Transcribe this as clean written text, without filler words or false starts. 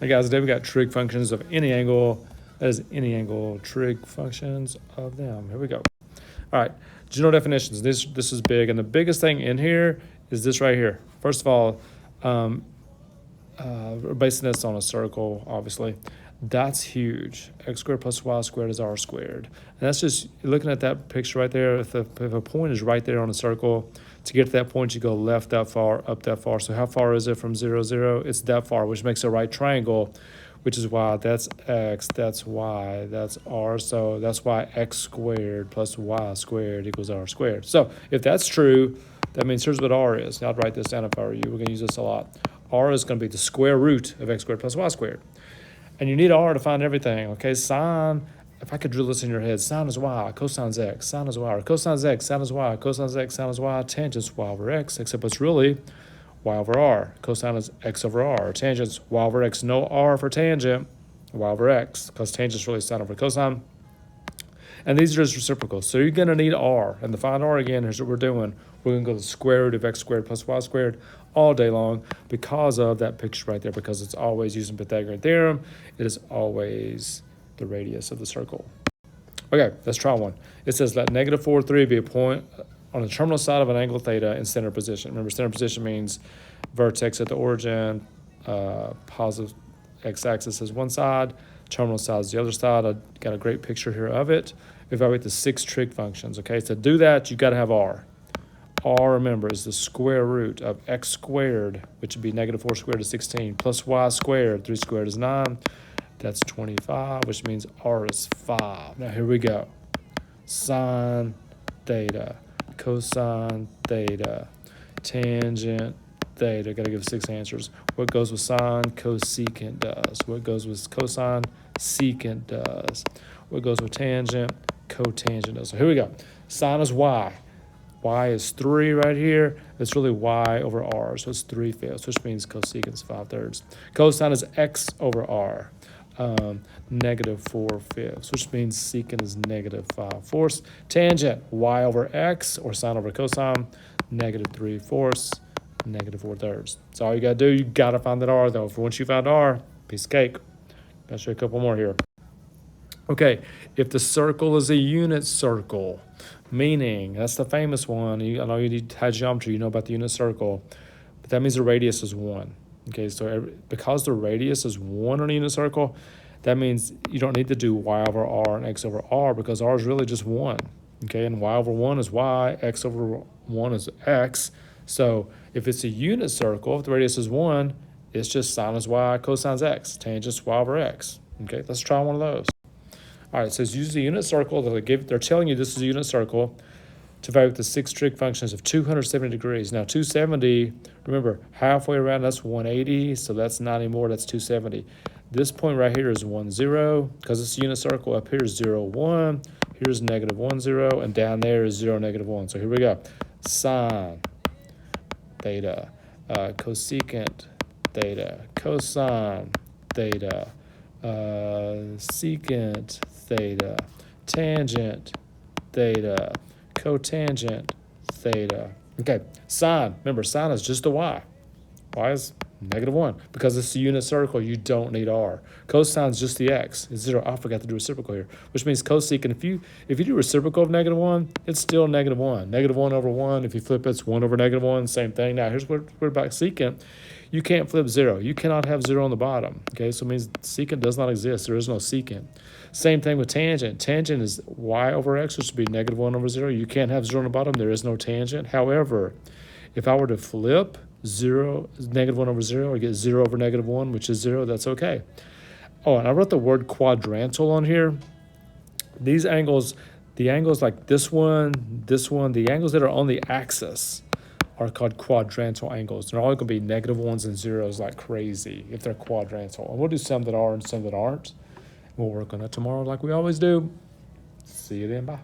Hey guys, today we got trig functions of any angle. That is any angle, trig functions of them. Here we go. All right, general definitions. This is big, and the biggest thing in here is this right here. First of all, we're basing this on a circle, obviously. That's huge. X squared plus y squared is r squared. And that's just looking at that picture right there. If a point is right there on a circle, to get to that point, you go left that far, up that far. So how far is it from 0, 0? It's that far, which makes a right triangle, which is why that's x, that's y, that's r. So that's why x squared plus y squared equals r squared. So if that's true, that means here's what r is. Now I'd write this down if I were you. We're going to use this a lot. R is going to be the square root of x squared plus y squared. And you need R to find everything, okay? Sine, if I could drill this in your head, sine is y, cosine is x, sine is y, or cosine is x, sine is y, cosine is x, sine is y, tangent is y over x, except it's really y over r. Cosine is x over r. Tangent's y over x. No R for tangent, y over x, because tangent is really sine over cosine. And these are just reciprocals. So you're going to need R. And to find R again, here's what we're doing. We're going to go to the square root of x squared plus y squared all day long because of that picture right there, because it's always using Pythagorean theorem. It is always the radius of the circle. Okay, let's try one. It says let negative 4, 3 be a point on the terminal side of an angle theta in center position. Remember, center position means vertex at the origin, positive x-axis is one side, terminal side is the other side. I got a great picture here of it. Evaluate the 6 trig functions. Okay, to do that, you got to have R. R, remember, is the square root of x squared, which would be negative 4 squared is 16, plus y squared, 3 squared is 9. That's 25, which means R is 5. Now here we go. Sine theta, cosine theta, tangent theta. Got to give 6 answers. What goes with sine? Cosecant does. What goes with cosine? Secant does. What goes with tangent? Cotangent does. So here we go. Sine is y. Y is 3 right here. It's really y over r, so it's 3/5, which means cosecant is 5/3. Cosine is x over r, negative 4/5, which means secant is negative 5/4. Tangent, y over x, or sine over cosine, negative 3/4, negative 4/3. That's all you got to do. You got to find that r, though. For once you found r, piece of cake. I'll show you a couple more here. Okay, if the circle is a unit circle, meaning, that's the famous one. I know you had geometry, you know about the unit circle, but that means the radius is 1. Okay, so because the radius is 1 on a unit circle, that means you don't need to do y over r and x over r, because r is really just 1. Okay, and y over 1 is y, x over 1 is x. So if it's a unit circle, if the radius is 1, it's just sine is y, cosine is x, tangent is y over x. Okay, let's try one of those. All right, it says use the unit circle. They're telling you this is a unit circle to evaluate the 6 trig functions of 270 degrees. Now, 270, remember, halfway around, that's 180, so that's not anymore, that's 270. This point right here is 1, 0, because it's a unit circle. Up here is 0, 1, here's negative 1, 0, and down there is 0, negative 1. So here we go. Sine theta, cosecant theta, cosine theta, secant theta, tangent theta, cotangent theta. Okay, sine. Remember, sine is just a y. Y is negative 1. Because it's a unit circle, you don't need r. Cosine is just the x. It's 0. I forgot to do reciprocal here, which means cosecant, if you do reciprocal of negative 1, it's still negative 1. Negative 1 over 1. If you flip it, it's 1 over negative 1. Same thing. Now, here's what about secant. You can't flip 0. You cannot have 0 on the bottom. Okay, so it means secant does not exist. There is no secant. Same thing with tangent. Tangent is y over x, which would be negative 1 over 0. You can't have 0 on the bottom. There is no tangent. However, if I were to flip 0, negative 1 over 0, I get 0 over negative 1, which is 0. That's okay. Oh, and I wrote the word quadrantal on here. These angles, the angles like this one, the angles that are on the axis are called quadrantal angles. They're all going to be negative 1s and 0s like crazy if they're quadrantal. And we'll do some that are and some that aren't. We'll work on it tomorrow like we always do. See you then. Bye.